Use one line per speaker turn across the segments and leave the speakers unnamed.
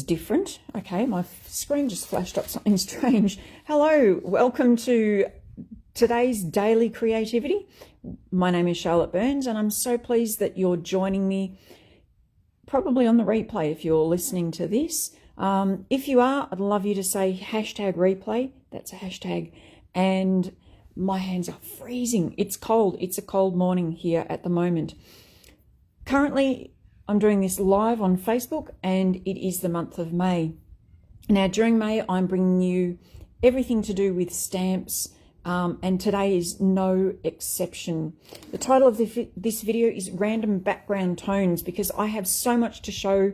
different. Okay, my screen just flashed up something strange. Hello, welcome to today's daily creativity. My name is Charlotte Burns, and I'm so pleased that you're joining me, probably on the replay if you're listening to this. If you are, I'd love you to say hashtag replay. That's a hashtag. And my hands are freezing. It's cold. It's a cold morning here at the moment. Currently, I'm doing this live on Facebook, and it is the month of May. Now, during May, I'm bringing you everything to do with stamps, and today is no exception. The title of this video is Random Background Tones, because I have so much to show.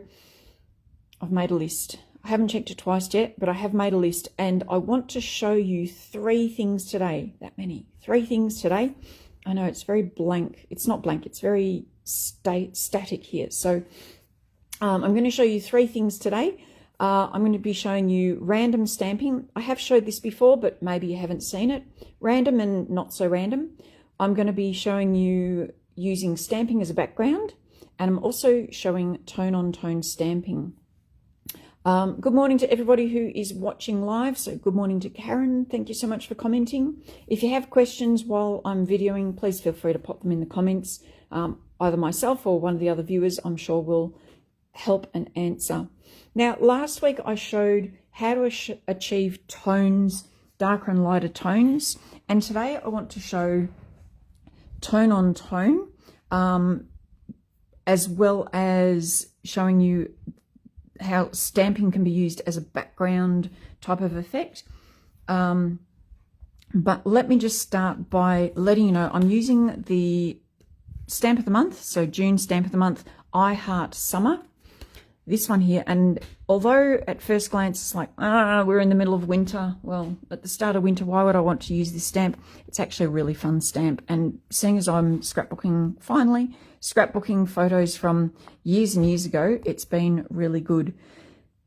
I've made a list. I haven't checked it twice yet, but I have made a list, and I want to show you 3 things today. That many. 3 things today. I know it's very blank. It's not blank. It's very static here. So I'm going to show you 3 things today. I'm going to be showing you random stamping. I have showed this before, but maybe you haven't seen it. Random and not so random. I'm going to be showing you using stamping as a background, and I'm also showing tone-on-tone stamping. Good morning to everybody who is watching live. So good morning to Karen. Thank you so much for commenting. If you have questions while I'm videoing, please feel free to pop them in the comments. Either myself or one of the other viewers, I'm sure, will help and answer. Now, last week I showed how to achieve tones, darker and lighter tones. And today I want to show tone on tone, as well as showing you how stamping can be used as a background type of effect. But let me just start by letting you know I'm using the stamp of the month, so June stamp of the month, I Heart Summer. This one here, and although at first glance it's like, we're in the middle of winter. Well, at the start of winter, why would I want to use this stamp? It's actually a really fun stamp, and seeing as I'm scrapbooking, finally, scrapbooking photos from years and years ago, it's been really good.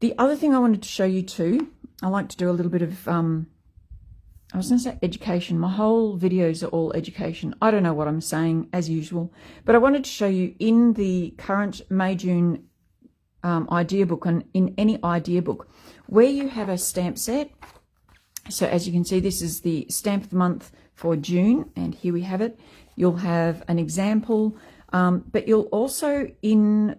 The other thing I wanted to show you too, I like to do a little bit of, I was going to say education. My whole videos are all education. I don't know what I'm saying, as usual, but I wanted to show you in the current May-June idea book, and in any idea book where you have a stamp set. So as you can see, this is the stamp of the month for June, and here we have it. You'll have an example, but you'll also, in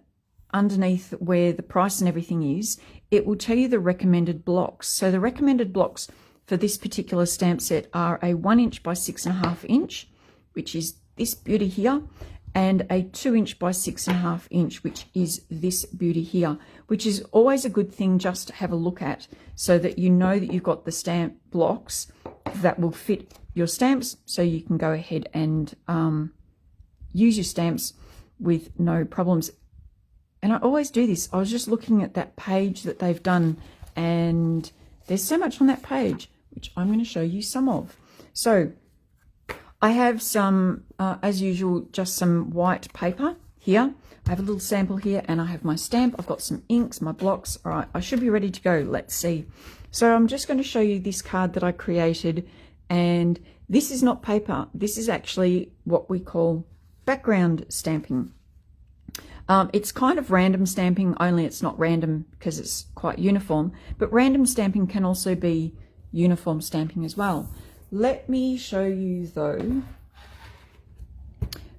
underneath where the price and everything is, it will tell you the recommended blocks. So the recommended blocks for this particular stamp set are a 1 inch by 6.5 inch, which is this beauty here, and a 2 inch by 6.5 inch, which is this beauty here, which is always a good thing just to have a look at, so that you know that you've got the stamp blocks that will fit your stamps, so you can go ahead and use your stamps with no problems. And I always do this. I was just looking at that page that they've done, and there's so much on that page, which I'm going to show you some of. So I have some, as usual, just some white paper here. I have a little sample here, and I have my stamp. I've got some inks, my blocks. All right, I should be ready to go. Let's see. So I'm just going to show you this card that I created, and this is not paper. This is actually what we call background stamping. It's kind of random stamping, only it's not random because it's quite uniform, but random stamping can also be uniform stamping as well. Let me show you though.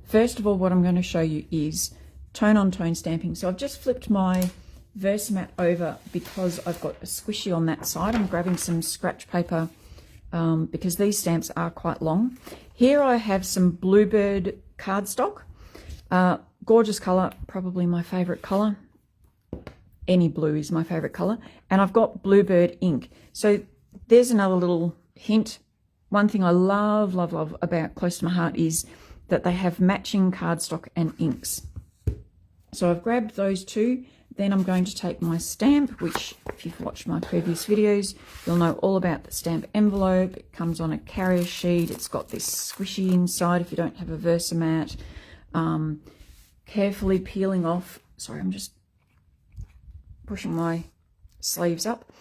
First of all, what I'm going to show you is tone-on-tone stamping. So I've just flipped my Versamat over because I've got a squishy on that side. I'm grabbing some scratch paper because these stamps are quite long. Here I have some Bluebird cardstock. Gorgeous colour, probably my favourite colour. Any blue is my favourite colour. And I've got Bluebird ink. So there's another little hint. One thing I love, love, love about Close to My Heart is that they have matching cardstock and inks. So I've grabbed those two. Then I'm going to take my stamp, which if you've watched my previous videos, you'll know all about the stamp envelope. It comes on a carrier sheet. It's got this squishy inside if you don't have a Versamat. Carefully peeling off. Sorry, I'm just pushing my sleeves up.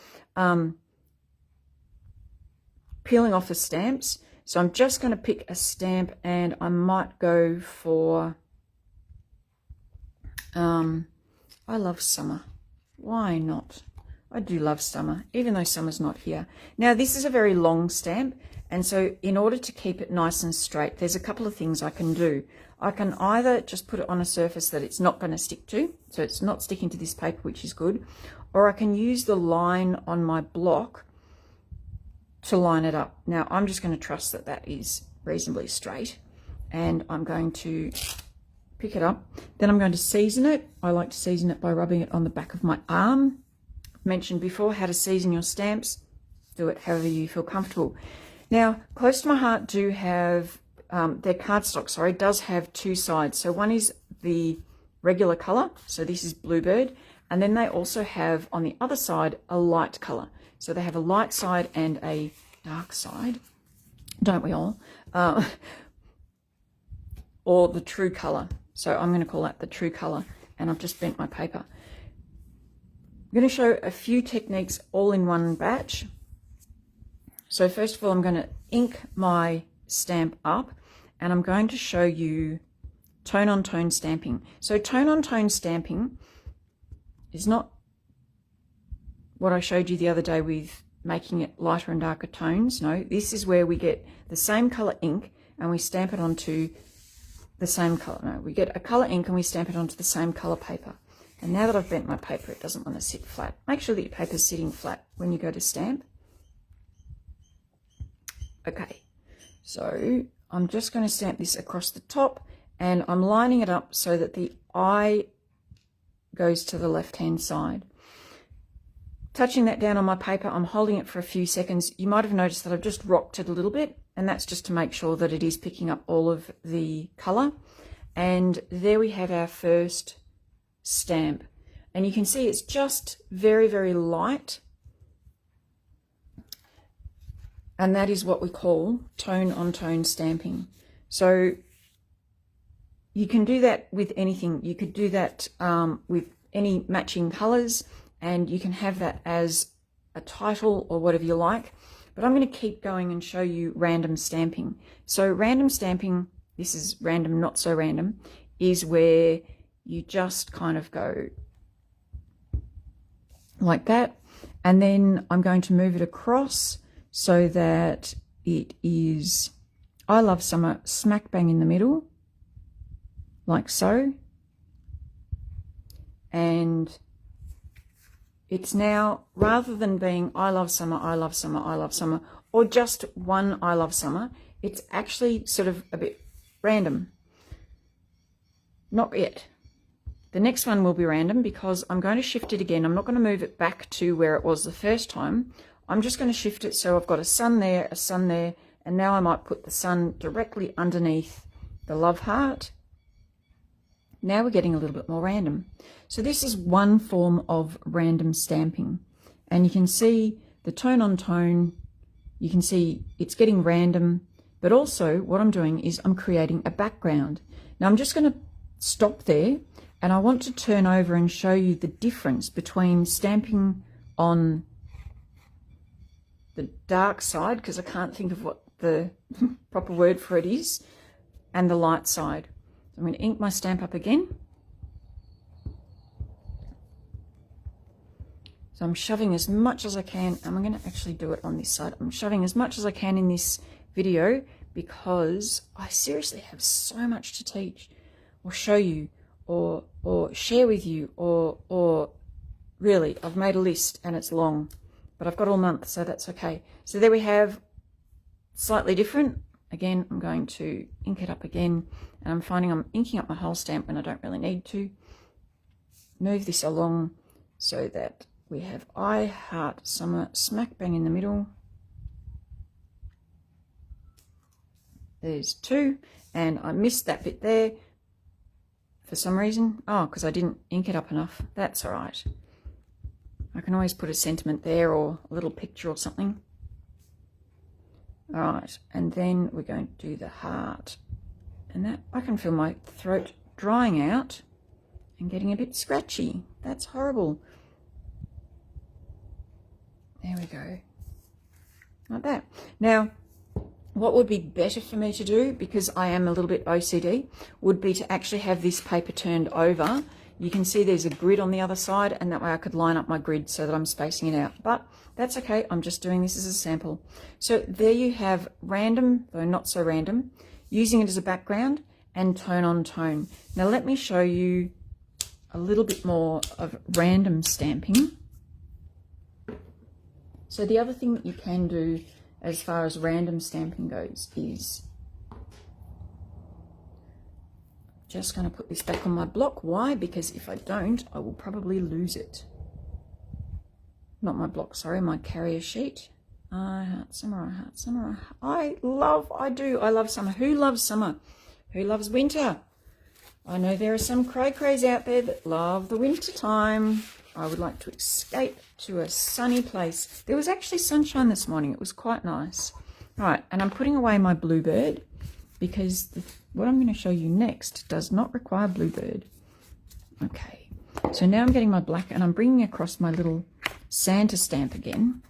Peeling off the stamps. So I'm just going to pick a stamp, and I might go for I love summer. Why not? I do love summer, even though summer's not here. Now, this is a very long stamp, and so in order to keep it nice and straight, there's a couple of things I can do. I can either just put it on a surface that it's not going to stick to, so it's not sticking to this paper, which is good, or I can use the line on my block to line it up. Now, I'm just going to trust that that is reasonably straight, and I'm going to pick it up. Then I'm going to season it. I like to season it by rubbing it on the back of my arm. Mentioned before how to season your stamps. Do it however you feel comfortable. Now, Close to My Heart do have, their cardstock, sorry, does have two sides. So one is the regular colour, so this is Bluebird, and then they also have on the other side a light colour. So they have a light side and a dark side, don't we all? Or the true colour. So I'm going to call that the true colour, and I've just bent my paper. I'm going to show a few techniques all in one batch. So first of all, I'm going to ink my stamp up, and I'm going to show you tone-on-tone stamping. So tone-on-tone stamping is not what I showed you the other day with making it lighter and darker tones. No, this is where we get the same colour ink and we stamp it onto the same colour. No, we get a colour ink and we stamp it onto the same colour paper. And now that I've bent my paper, it doesn't want to sit flat. Make sure that your paper's sitting flat when you go to stamp. Okay, so I'm just going to stamp this across the top, and I'm lining it up so that the eye goes to the left-hand side. Touching that down on my paper, I'm holding it for a few seconds. You might have noticed that I've just rocked it a little bit, and that's just to make sure that it is picking up all of the colour. And there we have our first stamp, and you can see it's just very, very light, and that is what we call tone-on-tone stamping. So you can do that with anything. You could do that with any matching colours, and you can have that as a title or whatever you like. But I'm going to keep going and show you random stamping. So random stamping, this is random, not so random, is where you just kind of go like that, and then I'm going to move it across so that it is I Love Summer smack bang in the middle, like so. And it's now, rather than being I love summer, I love summer, I love summer, or just one I love summer, it's actually sort of a bit random. Not yet. The next one will be random because I'm going to shift it again. I'm not going to move it back to where it was the first time. I'm just going to shift it so I've got a sun there, and now I might put the sun directly underneath the love heart. Now we're getting a little bit more random. So this is one form of random stamping, and you can see the tone on tone. You can see it's getting random, but also what I'm doing is I'm creating a background. Now I'm just going to stop there, and I want to turn over and show you the difference between stamping on the dark side, because I can't think of what the proper word for it is, and the light side. I'm going to ink my stamp up again. So I'm shoving as much as I can. I'm going to actually do it on this side. I'm shoving as much as I can in this video because I seriously have so much to teach or show you or share with you, or really, I've made a list and it's long, but I've got all month, so that's okay. So there we have slightly different. Again, I'm going to ink it up again, and I'm finding I'm inking up my whole stamp when I don't really need to. Move this along so that we have I Heart Summer smack bang in the middle. There's two, and I missed that bit there for some reason. Oh, because I didn't ink it up enough. That's all right. I can always put a sentiment there or a little picture or something. All right, and then we're going to do the heart. And that, I can feel my throat drying out and getting a bit scratchy. That's horrible. There we go. Like that. Now, what would be better for me to do, because I am a little bit OCD, would be to actually have this paper turned over you can see there's a grid on the other side, and that way I could line up my grid so that I'm spacing it out. But that's okay, I'm just doing this as a sample. So there you have random, though not so random, using it as a background, and tone on tone. Now let me show you a little bit more of random stamping. So the other thing that you can do as far as random stamping goes is, just going to put this back on my block. Why? Because if I don't, I will probably lose it. Not my block, sorry, my carrier sheet. Heart summer, heart summer. I love summer. Who loves summer? Who loves winter? I know there are some cray-crays out there that love the winter time. I would like to escape to a sunny place. There was actually sunshine this morning. It was quite nice. Right, and I'm putting away my bluebird because what I'm going to show you next does not require bluebird. Okay, so now I'm getting my black and I'm bringing across my little Santa stamp again.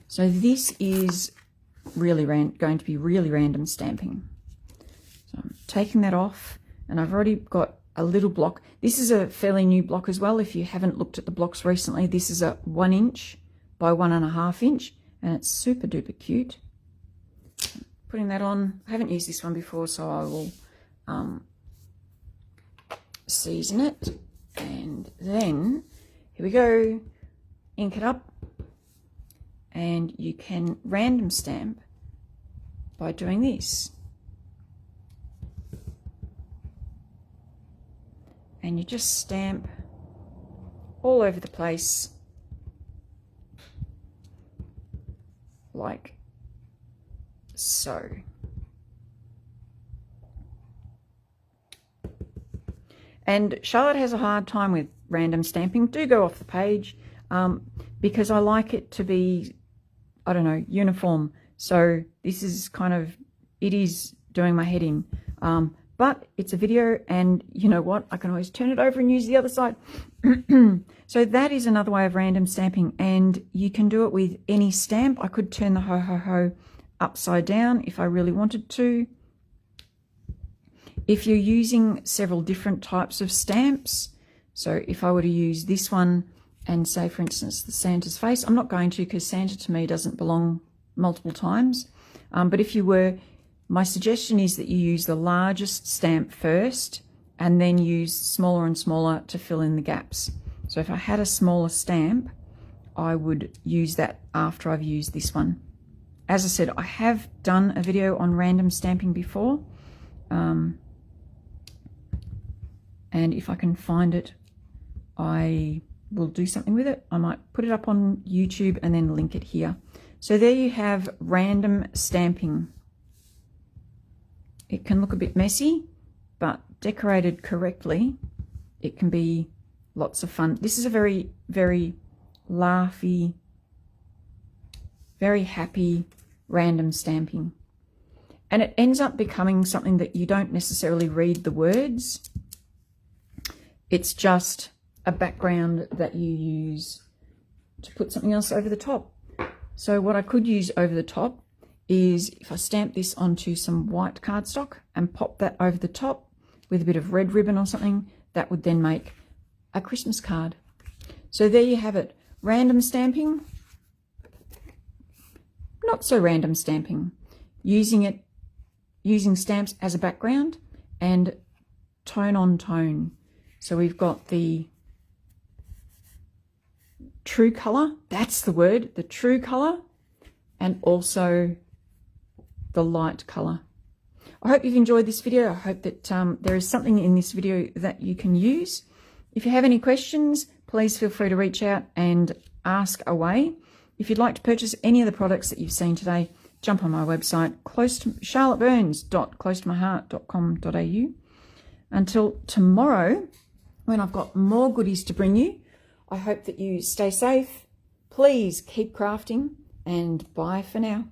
So this is really going to be really random stamping. So I'm taking that off, and I've already got a little block. This is a fairly new block as well. If you haven't looked at the blocks recently, this is a 1 inch by 1.5 inch, and it's super duper cute. Putting that on. I haven't used this one before, so I will season it, and then here we go, ink it up, and you can random stamp by doing this. And you just stamp all over the place like so. And Charlotte has a hard time with random stamping. Do go off the page because I like it to be, I don't know, uniform. So this is kind of, it is doing my head in. But it's a video, and you know what? I can always turn it over and use the other side. So that is another way of random stamping, and you can do it with any stamp. I could turn the ho ho ho upside down if I really wanted to. If you're using several different types of stamps, so if I were to use this one and say, for instance, the Santa's face, I'm not going to, because Santa to me doesn't belong multiple times. But if you were, my suggestion is that you use the largest stamp first and then use smaller and smaller to fill in the gaps. So if I had a smaller stamp, I would use that after I've used this one. As I said, I have done a video on random stamping before. And if I can find it, I will do something with it. I might put it up on YouTube and then link it here. So there you have random stamping. It can look a bit messy, but decorated correctly, it can be lots of fun. This is a very, very laughy, very happy random stamping. And it ends up becoming something that you don't necessarily read the words. It's just a background that you use to put something else over the top. So what I could use over the top is if I stamp this onto some white cardstock and pop that over the top with a bit of red ribbon or something, that would then make a Christmas card. So there you have it. Random stamping, not so random stamping. Using stamps as a background, and tone on tone. So we've got the true color, that's the word, the true color, and also the light color. I hope you've enjoyed this video. I hope that there is something in this video that you can use. If you have any questions, please feel free to reach out and ask away. If you'd like to purchase any of the products that you've seen today, jump on my website, charlotteburns.closetomyheart.com.au. Until tomorrow, when I've got more goodies to bring you, I hope that you stay safe. Please keep crafting, and bye for now.